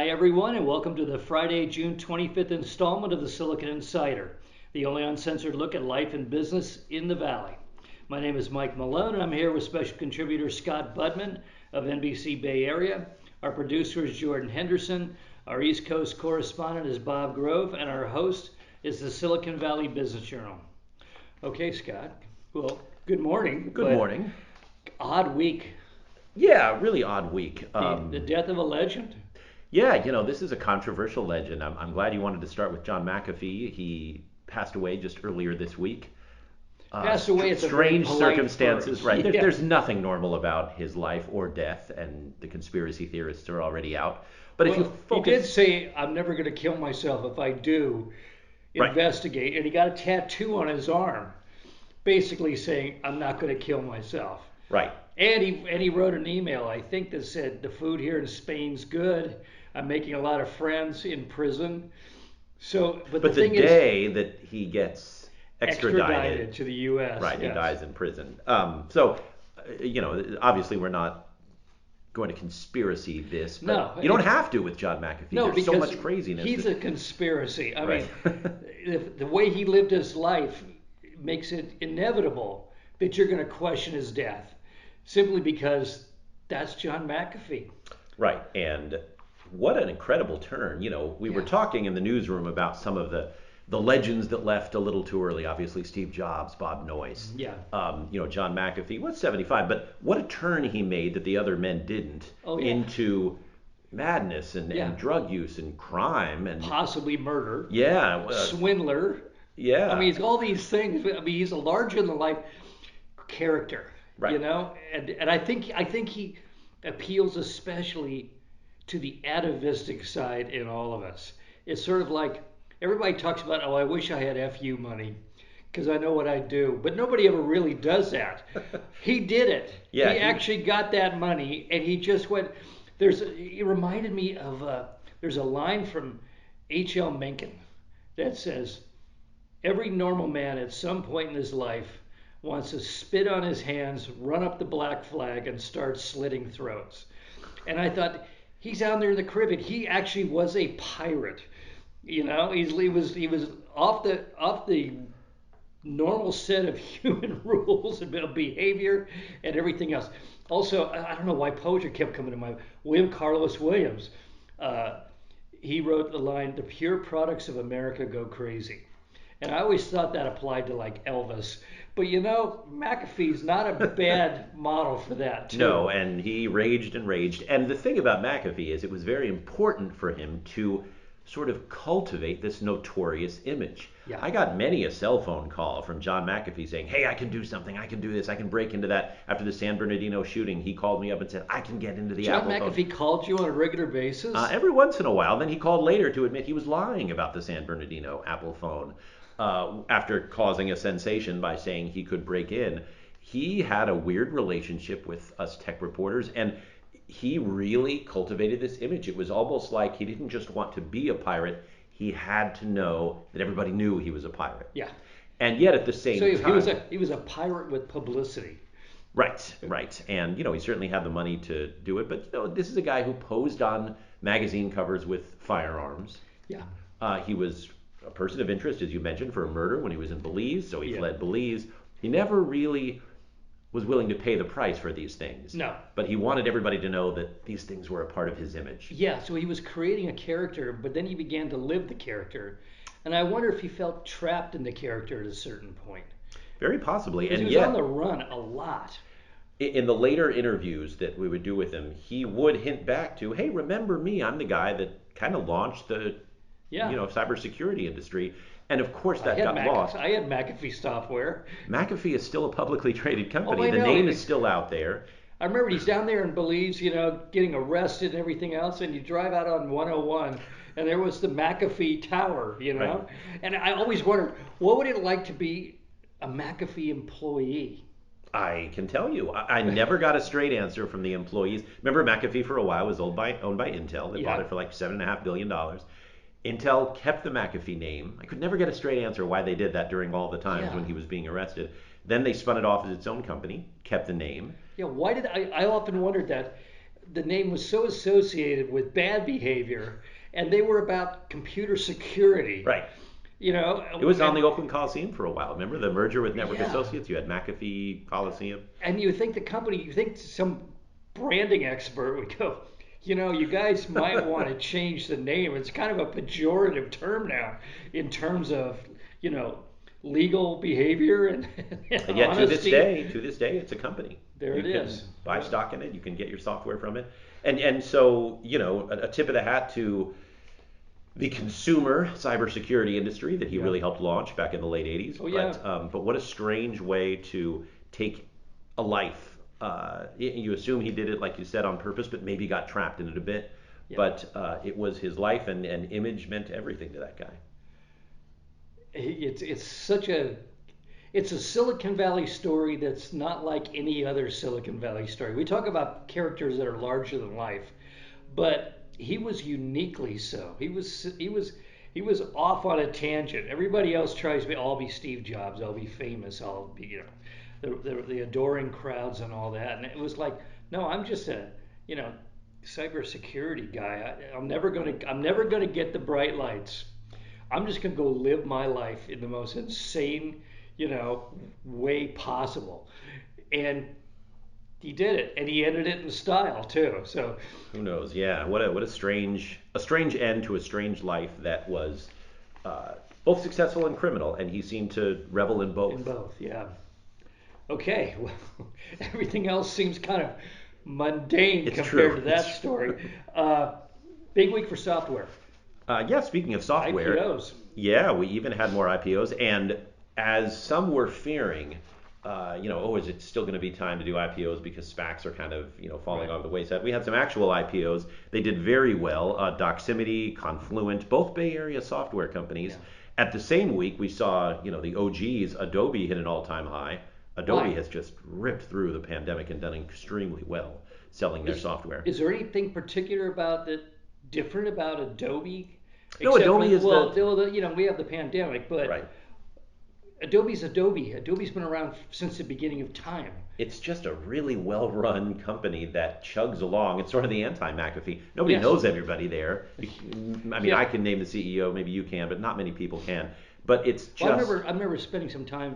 Hi, everyone, and welcome to the Friday, June 25th installment of the Silicon Insider, the only uncensored look at life and business in the Valley. My name is Mike Malone, and I'm here with special contributor Scott Budman of NBC Bay Area. Our producer is Jordan Henderson. Our East Coast correspondent is Bob Grove, and our host is the Silicon Valley Business Journal. Okay, Scott. Well, good morning. Good morning. Odd week. Yeah, really odd week. The death of a legend. Yeah, this is a controversial legend. I'm glad you wanted to start with John McAfee. He passed away just earlier this week. Passed away at strange circumstances, right? Yeah. There's nothing normal about his life or death, and the conspiracy theorists are already out. But if you focus, he did say, "I'm never going to kill myself. If I do, investigate." Right. And he got a tattoo on his arm, basically saying, "I'm not going to kill myself." Right. And he wrote an email, I think, that said, "The food here in Spain's good. I'm making a lot of friends in prison." So, but the the thing day that he gets extradited to the U.S. right, yes. He dies in prison. Obviously we're not going to conspiracy this, but No, you don't have to with John McAfee. No, There's because so much craziness. He's a conspiracy. I Right. mean, the way he lived his life makes it inevitable that you're going to question his death, simply because that's John McAfee. Right, and what an incredible turn. We were talking in the newsroom about some of the legends that left a little too early. Obviously, Steve Jobs, Bob Noyce. Yeah. John McAfee was 75, but what a turn he made that the other men didn't into madness and drug use and crime and possibly murder. Yeah. Swindler. Yeah. I mean, it's all these things. I mean, he's a larger than life character. Right. And I think he appeals especially to the atavistic side in all of us. It's sort of like everybody talks about, "Oh, I wish I had FU money because I know what I do," but nobody ever really does that. He did it. Yeah, he actually got that money, and he just went. It reminded me of there's a line from H.L. Mencken that says, "Every normal man at some point in his life wants to spit on his hands, run up the black flag, and start slitting throats." And I thought, he's down there in the Caribbean. He actually was a pirate. He was off the normal set of human rules and behavior and everything else. Also, I don't know why poetry kept coming to mind. William Carlos Williams, he wrote the line, "The pure products of America go crazy." And I always thought that applied to like Elvis. But McAfee's not a bad model for that, too. No, and he raged and raged. And the thing about McAfee is it was very important for him to sort of cultivate this notorious image. Yeah. I got many a cell phone call from John McAfee saying, "Hey, I can do something. I can do this. I can break into that." After the San Bernardino shooting, he called me up and said, "I can get into the Apple phone." John McAfee called you on a regular basis? Every once in a while. Then he called later to admit he was lying about the San Bernardino Apple phone. After causing a sensation by saying he could break in. He had a weird relationship with us tech reporters, and he really cultivated this image. It was almost like he didn't just want to be a pirate, he had to know that everybody knew he was a pirate. Yeah. And yet at the same time... he was a pirate with publicity. Right. And, he certainly had the money to do it, but, this is a guy who posed on magazine covers with firearms. Yeah. He was a person of interest, as you mentioned, for a murder when he was in Belize, so he fled Belize. He never really was willing to pay the price for these things. No. But he wanted everybody to know that these things were a part of his image. Yeah, so he was creating a character, but then he began to live the character. And I wonder if he felt trapped in the character at a certain point. Very possibly. And he was on the run a lot. In the later interviews that we would do with him, he would hint back to, "Hey, remember me? I'm the guy that kind of launched the cybersecurity industry." And of course that got lost. I had McAfee software. McAfee is still a publicly traded company. I know. The name is still out there. I remember he's down there in Belize, getting arrested and everything else, and you drive out on 101, and there was the McAfee Tower, Right. And I always wondered, what would it like to be a McAfee employee? I can tell you, I never got a straight answer from the employees. Remember, McAfee for a while was owned by Intel. They bought it for like $7.5 billion. Intel kept the McAfee name. I could never get a straight answer why they did that during all the times when he was being arrested. Then they spun it off as its own company, kept the name. Yeah, why did I often wondered that. the name was so associated with bad behavior, and they were about computer security. Right. You know, It was on the Oakland Coliseum for a while. Remember the merger with Network yeah. Associates? You had McAfee Coliseum. And you think the company, you think some branding expert would go, you know, you guys might want to change the name. It's kind of a pejorative term now in terms of, you know, legal behavior and And yet honesty. to this day, it's a company. There it You can is. buy stock in it. You can get your software from it. And so, you know, a tip of the hat to the consumer cybersecurity industry that he really helped launch back in the late 80s. Oh, yeah. But what a strange way to take a life. You assume he did it, like you said, on purpose, but maybe got trapped in it a bit. Yeah. But it was his life, and image meant everything to that guy. It's a Silicon Valley story that's not like any other Silicon Valley story. We talk about characters that are larger than life, but he was uniquely so. He was off on a tangent. Everybody else tries to be, I'll be Steve Jobs, I'll be famous, I'll be, you know, the adoring crowds and all that. And it was like, no, I'm just a, you know, cybersecurity guy. I'm never gonna get the bright lights. I'm just gonna go live my life in the most insane, you know, way possible. And he did it, and he ended it in style too. So who knows? Yeah, what a strange end to a strange life that was both successful and criminal, and he seemed to revel in both. In both, yeah. Okay, well, everything else seems kind of mundane compared to that story. Big week for software. Yeah, speaking of software, IPOs. Yeah, we even had more IPOs, and as some were fearing, is it still going to be time to do IPOs because SPACs are kind of, falling off the wayside? We had some actual IPOs. They did very well. Doximity, Confluent, both Bay Area software companies. Yeah. At the same week, we saw, the OGs, Adobe hit an all-time high. Adobe has just ripped through the pandemic and done extremely well selling their software. Is there anything particular different about Adobe? No, Adobe is we have the pandemic, but right. Adobe's Adobe. Adobe's been around since the beginning of time. It's just a really well-run company that chugs along. It's sort of the anti-McAfee. Nobody knows everybody there. I can name the CEO, maybe you can, but not many people can. But it's just... Well, I remember spending some time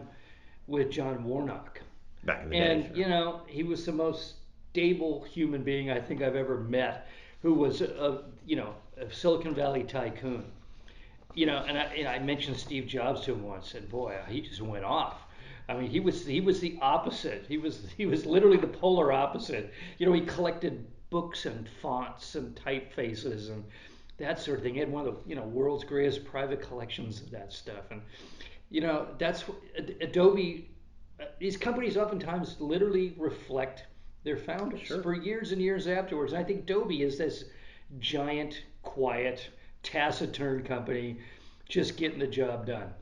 with John Warnock. Back in the day. And, he was the most stable human being I think I've ever met, who was a Silicon Valley tycoon. And I mentioned Steve Jobs to him once, and boy, he just went off. I mean, he was the opposite. He was literally the polar opposite. He collected books and fonts and typefaces and that sort of thing. He had one of the world's greatest private collections of that stuff. And that's Adobe. These companies oftentimes literally reflect their founders for years and years afterwards. And I think Adobe is this giant, quiet, taciturn company just getting the job done.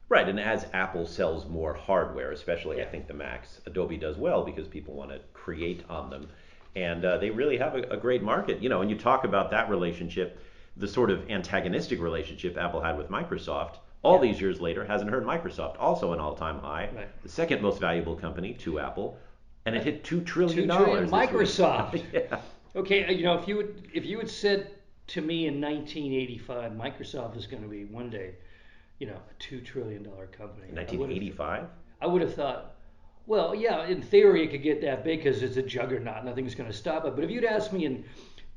Right, and as Apple sells more hardware, especially I think the Macs, Adobe does well because people want to create on them. And they really have a great market. And you talk about that relationship, the sort of antagonistic relationship Apple had with Microsoft. All these years later, hasn't hurt Microsoft, also an all-time high, the second most valuable company to Apple, and it hit $2 trillion. $2 trillion. Microsoft. Yeah. Okay, if you had said to me in 1985, Microsoft is going to be one day, a $2 trillion company. In 1985? I would have thought, well, yeah, in theory it could get that big because it's a juggernaut. Nothing's going to stop it. But if you'd asked me in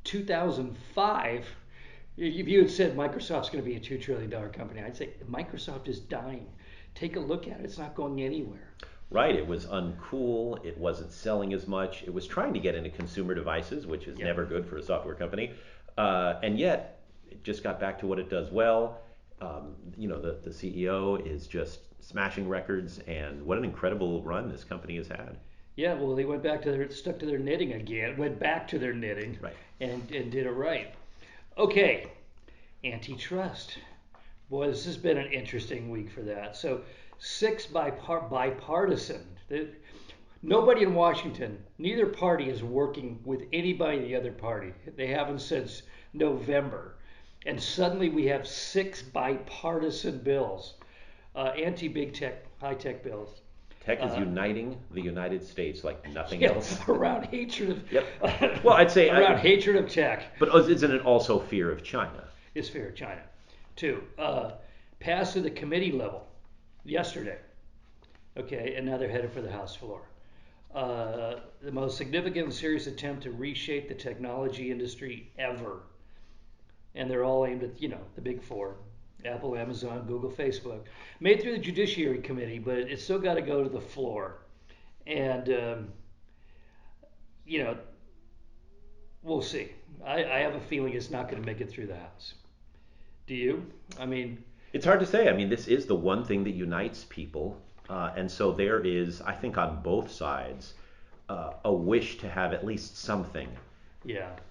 2005, if you had said Microsoft's going to be a $2 trillion company, I'd say Microsoft is dying. Take a look at it. It's not going anywhere. Right. It was uncool. It wasn't selling as much. It was trying to get into consumer devices, which is never good for a software company. And yet, it just got back to what it does well. The CEO is just smashing records, and what an incredible run this company has had. Yeah, well, they stuck to their knitting again, went back to their knitting, right, and did it right. Okay, antitrust. Boy, this has been an interesting week for that. So 6 bipartisan. Nobody in Washington, neither party is working with anybody in the other party. They haven't since November. And suddenly we have 6 bipartisan bills, anti-big tech, high-tech bills. Tech is uniting the United States like nothing Yeah, else. around hatred of Yep. Well, I'd say around hatred of tech. But isn't it also fear of China? Is fear of China. Two, passed to the committee level yesterday. Okay, and now they're headed for the House floor. The most significant and serious attempt to reshape the technology industry ever. And they're all aimed at, the big four: Apple, Amazon, Google, Facebook. Made through the Judiciary Committee, but it's still got to go to the floor. And, we'll see. I have a feeling it's not going to make it through the House. Do you? I mean, it's hard to say. I mean, this is the one thing that unites people. And so there is, I think, on both sides, a wish to have at least something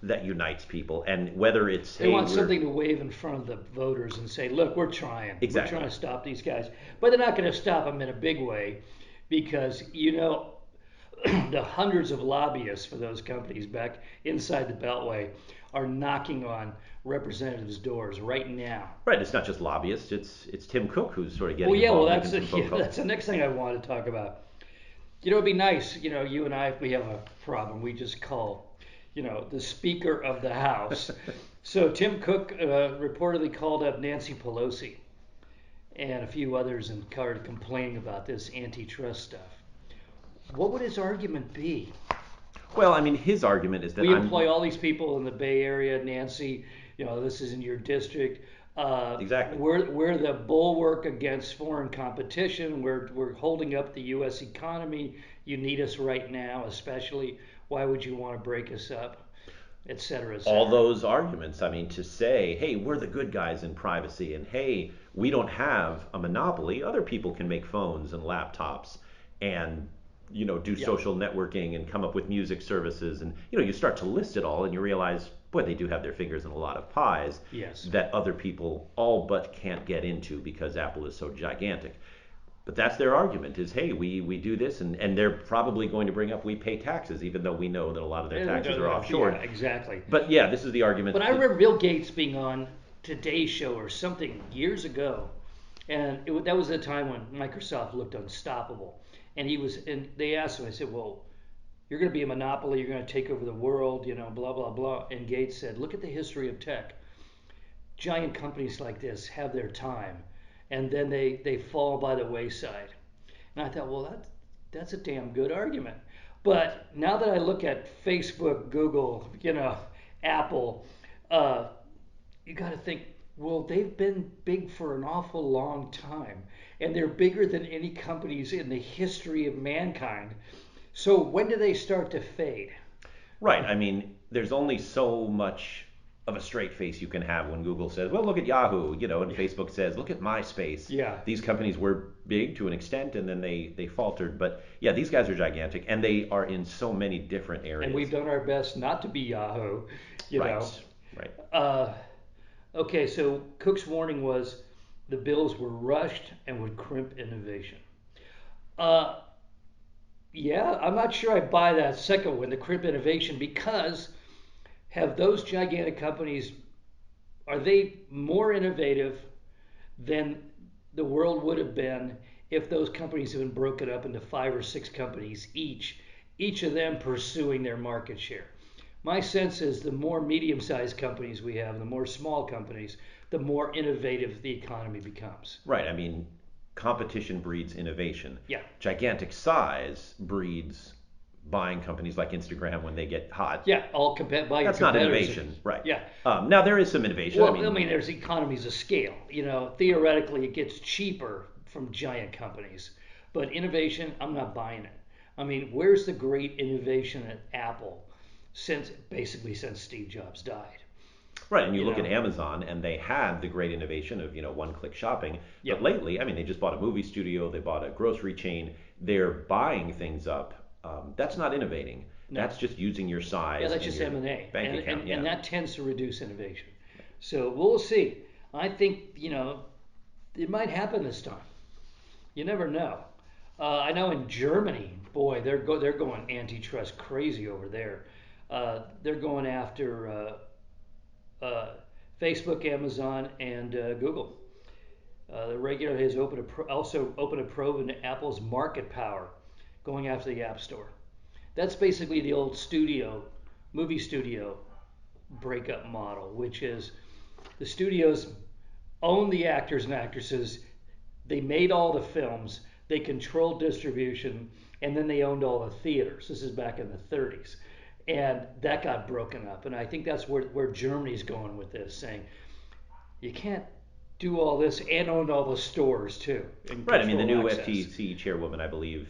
that unites people. And whether it's, they want something to wave in front of the voters and say, look, we're trying. Exactly. We're trying to stop these guys. But they're not going to stop them in a big way because, the hundreds of lobbyists for those companies back inside the Beltway are knocking on representatives' doors right now. Right. It's not just lobbyists. It's Tim Cook who's sort of getting involved. Well, that's the next thing I want to talk about. It'd be nice, you and I, if we have a problem, we just call, the Speaker of the House. So Tim Cook reportedly called up Nancy Pelosi and a few others and started complaining about this antitrust stuff. What would his argument be? Well, I mean, his argument is that we employ all these people in the Bay Area, Nancy. This is in your district. Exactly. We're the bulwark against foreign competition. We're holding up the U.S. economy. You need us right now, especially. Why would you want to break us up, et cetera, et cetera. All those arguments. I mean, to say, hey, we're the good guys in privacy, and hey, we don't have a monopoly. Other people can make phones and laptops and do social networking and come up with music services, and you start to list it all and you realize, boy, they do have their fingers in a lot of pies that other people all but can't get into because Apple is so gigantic. But that's their argument is, hey, we do this, and they're probably going to bring up we pay taxes, even though we know that a lot of their taxes are offshore. Yeah, exactly. But yeah, this is the argument. But I remember Bill Gates being on Today's Show or something years ago, and that was a time when Microsoft looked unstoppable. And they asked him, I said, well, you're going to be a monopoly, you're going to take over the world, blah, blah, blah. And Gates said, look at the history of tech. Giant companies like this have their time, and then they fall by the wayside. And I thought, well, that's a damn good argument. But now that I look at Facebook, Google, Apple, you got to think, well, they've been big for an awful long time, and they're bigger than any companies in the history of mankind. So when do they start to fade? Right. I mean, there's only so much of a straight face you can have when Google says, well, look at Yahoo, and Facebook says, look at MySpace. Yeah. These companies were big to an extent, and then they faltered. But yeah, these guys are gigantic, and they are in so many different areas. And we've done our best not to be Yahoo, know. Right. Okay, so Cook's warning was the bills were rushed and would crimp innovation. Yeah, I'm not sure I buy that second one, the crimp innovation, because have those gigantic companies, are they more innovative than the world would have been if those companies had been broken up into 5 or 6 companies each of them pursuing their market share? My sense is the more medium-sized companies we have, the more small companies, the more innovative the economy becomes. Right. I mean, competition breeds innovation. Yeah. Gigantic size breeds buying companies like Instagram when they get hot. Yeah, all buy That's not innovation, right? Yeah. Now there is some innovation. Well, I mean, there's economies of scale. Theoretically, it gets cheaper from giant companies, but innovation, I'm not buying it. I mean, where's the great innovation at Apple since Steve Jobs died? Right, and you look at Amazon, and they had the great innovation of one-click shopping. Yep. But lately, I mean, they just bought a movie studio, they bought a grocery chain. They're buying things up. That's not innovating. No. That's just using your size. Yeah, that's just M&A. Bank account. And that tends to reduce innovation. So we'll see. I think it might happen this time. You never know. I know in Germany, boy, they're going antitrust crazy over there. They're going after Facebook, Amazon, and Google. The regulator has also opened a probe into Apple's market power, going after the App Store. That's basically the old movie studio breakup model, which is the studios own the actors and actresses. They made all the films. They controlled distribution, and then they owned all the theaters. This is back in the 30s. And that got broken up. And I think that's where Germany's going with this, saying you can't do all this and own all the stores too. Right. I mean, the new access. FTC chairwoman, I believe,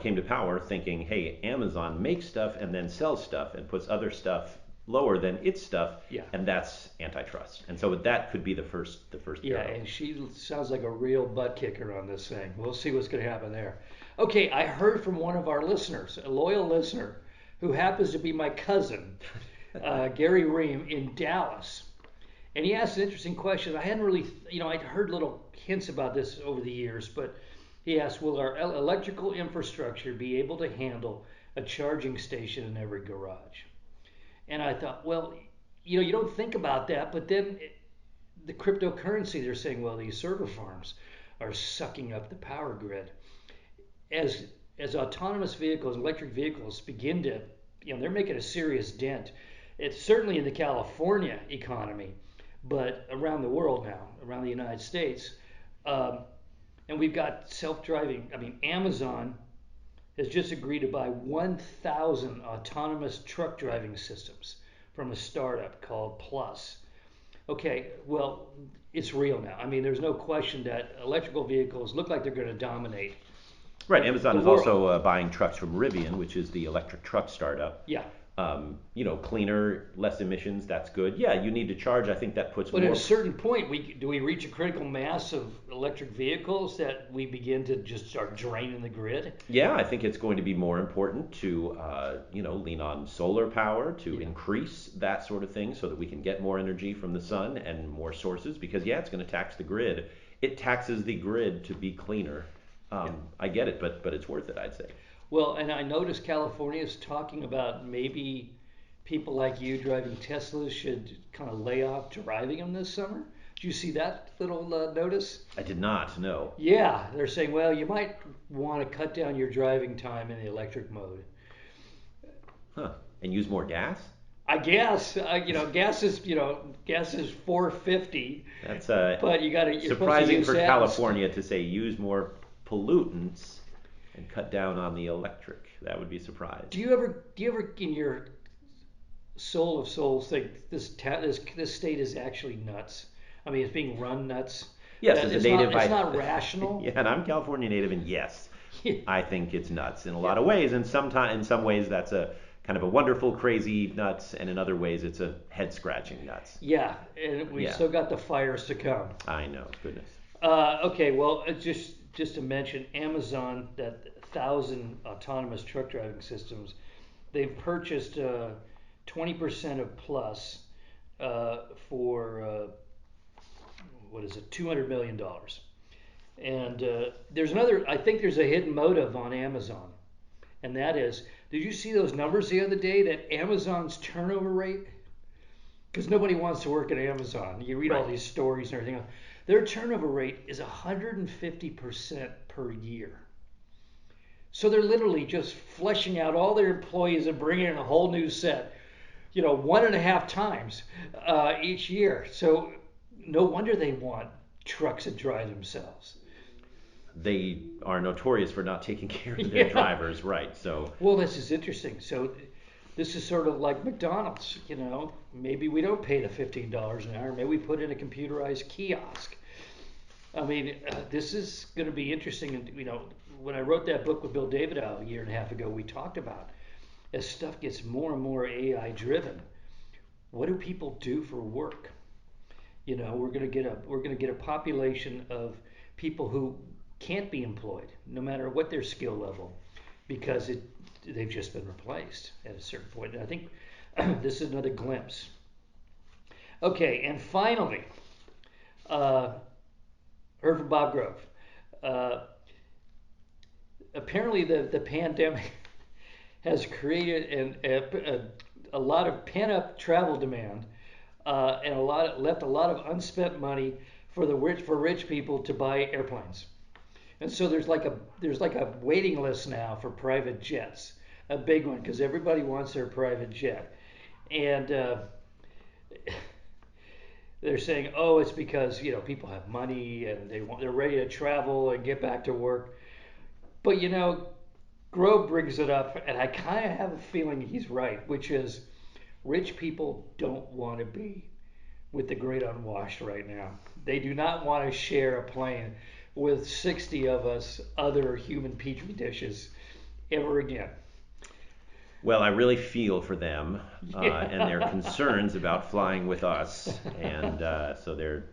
came to power thinking, hey, Amazon makes stuff and then sells stuff and puts other stuff lower than its stuff, Yeah. and that's antitrust. And so that could be the first Yeah, arrow. and she sounds like a real butt kicker on this thing. We'll see what's going to happen there. Okay, I heard from one of our listeners, a loyal listener, who happens to be my cousin, Gary Ream in Dallas. And he asked an interesting question. I hadn't really, I'd heard little hints about this over the years, but he asked, will our electrical infrastructure be able to handle a charging station in every garage? And I thought, well, you don't think about that, but then the cryptocurrency, they're saying, well, these server farms are sucking up the power grid. As autonomous vehicles, electric vehicles begin to, they're making a serious dent. It's certainly in the California economy, but around the world now, around the United States. And we've got self-driving. I mean, Amazon has just agreed to buy 1,000 autonomous truck driving systems from a startup called Plus. Okay, well, it's real now. I mean, there's no question that electrical vehicles look like they're going to dominate. Right. Amazon is world. also buying trucks from Rivian, which is the electric truck startup. Yeah. Cleaner, less emissions. That's good. Yeah, you need to charge. I think that puts But more. at a certain point, do we reach a critical mass of electric vehicles that we begin to just start draining the grid? Yeah, I think it's going to be more important to, lean on solar power to increase that sort of thing so that we can get more energy from the sun and more sources. Because it's going to tax the grid. It taxes the grid to be cleaner. I get it, but it's worth it, I'd say. Well, and I noticed California is talking about maybe people like you driving Teslas should kind of lay off driving them this summer. Did you see that little notice? I did not, no. Yeah, they're saying, well, you might want to cut down your driving time in the electric mode. Huh. And use more gas? I guess gas is $4.50. That's but you're surprising for California to say use more pollutants and cut down on the electric. That would be a surprise. Do you ever in your soul of souls think this state is actually nuts? I mean, it's being run nuts. Yes, as a native, it's not rational. Yeah, and I'm a California native, and yes, I think it's nuts in a lot of ways. And in some ways, that's a kind of a wonderful, crazy nuts, and in other ways, it's a head-scratching nuts. Yeah, and we still got the fires to come. I know, goodness. Okay, well, just to mention, Amazon, that 1,000 autonomous truck driving systems, they've purchased 20% of Plus for $200 million. And I think there's a hidden motive on Amazon, and that is, did you see those numbers the other day that Amazon's turnover rate? Because nobody wants to work at Amazon. You read all these stories and everything else. Their turnover rate is 150% per year. So they're literally just fleshing out all their employees and bringing in a whole new set, 1.5 times each year. So no wonder they want trucks that drive themselves. They are notorious for not taking care of their drivers, right? So. Well, this is interesting. So this is sort of like McDonald's, maybe we don't pay the $15 an hour. Maybe we put in a computerized kiosk. I mean, this is going to be interesting. And, when I wrote that book with Bill Davidow a year and a half ago, we talked about as stuff gets more and more AI driven, what do people do for work? We're going to get a population of people who can't be employed, no matter what their skill level, because they've just been replaced at a certain point. And I think this is another glimpse. Okay, and finally, heard from Bob Grove. Apparently, the pandemic has created a lot of pent-up travel demand and left a lot of unspent money for rich people to buy airplanes. And so there's like a waiting list now for private jets, a big one because everybody wants their private jet. And they're saying, oh, it's because people have money and they're ready to travel and get back to work. But Grove brings it up, and I kind of have a feeling he's right, which is rich people don't want to be with the great unwashed right now. They do not want to share a plane with 60 of us other human petri dishes ever again. Well, I really feel for them and their concerns about flying with us, and so they're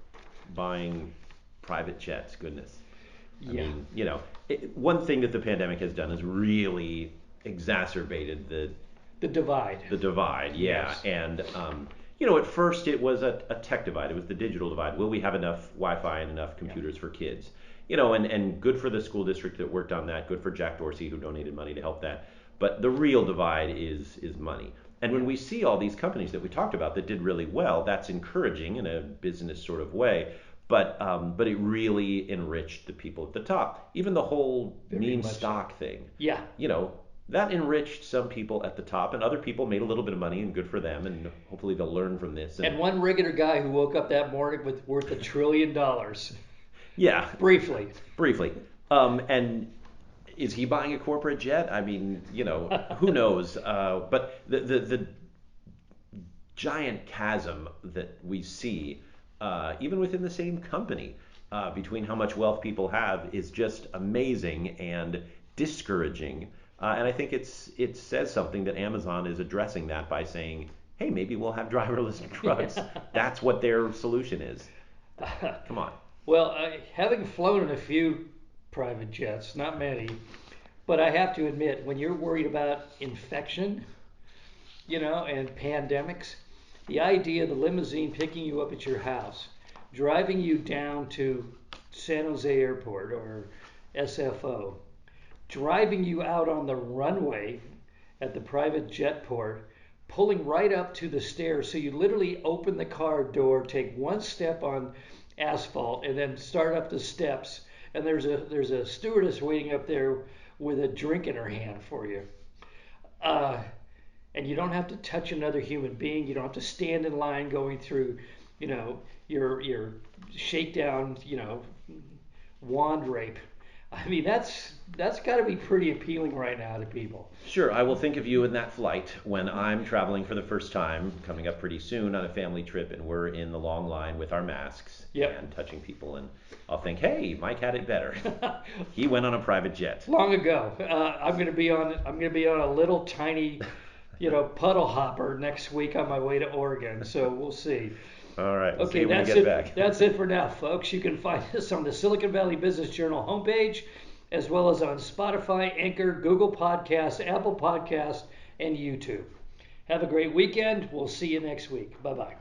buying private jets. Goodness. I Yeah. mean, one thing that the pandemic has done is really exacerbated The divide. the divide. Yeah, Yes. and at first it was a tech divide. It was the digital divide. Will we have enough Wi-Fi and enough computers for kids? And good for the school district that worked on that. Good for Jack Dorsey who donated money to help that. But the real divide is money. And when we see all these companies that we talked about that did really well, that's encouraging in a business sort of way. But it really enriched the people at the top. Even the whole Very meme much. stock thing. Yeah. That enriched some people at the top, and other people made a little bit of money, and good for them. And hopefully they'll learn from this. And one regular guy who woke up that morning with worth $1 trillion. Yeah, Briefly. briefly. And is he buying a corporate jet? I mean, who knows? But the giant chasm that we see, even within the same company, between how much wealth people have is just amazing and discouraging. And I think it says something that Amazon is addressing that by saying, hey, maybe we'll have driverless trucks. That's what their solution is. Come on. Well, having flown in a few private jets, not many, but I have to admit, when you're worried about infection, and pandemics, the idea of the limousine picking you up at your house, driving you down to San Jose Airport or SFO, driving you out on the runway at the private jet port, pulling right up to the stairs. So you literally open the car door, take one step on asphalt, and then start up the steps. And there's a stewardess waiting up there with a drink in her hand for you. And you don't have to touch another human being. You don't have to stand in line going through, your shakedown, wand rape. I mean, that's got to be pretty appealing right now to people. Sure, I will think of you in that flight when I'm traveling for the first time, coming up pretty soon on a family trip, and we're in the long line with our masks and touching people, and I'll think, hey, Mike had it better. He went on a private jet. Long ago. I'm gonna be on a little tiny, puddle hopper next week on my way to Oregon. So we'll see. All right. We'll Okay, see when that's we get it. back. That's it for now, folks. You can find us on the Silicon Valley Business Journal homepage, as well as on Spotify, Anchor, Google Podcasts, Apple Podcasts, and YouTube. Have a great weekend. We'll see you next week. Bye-bye.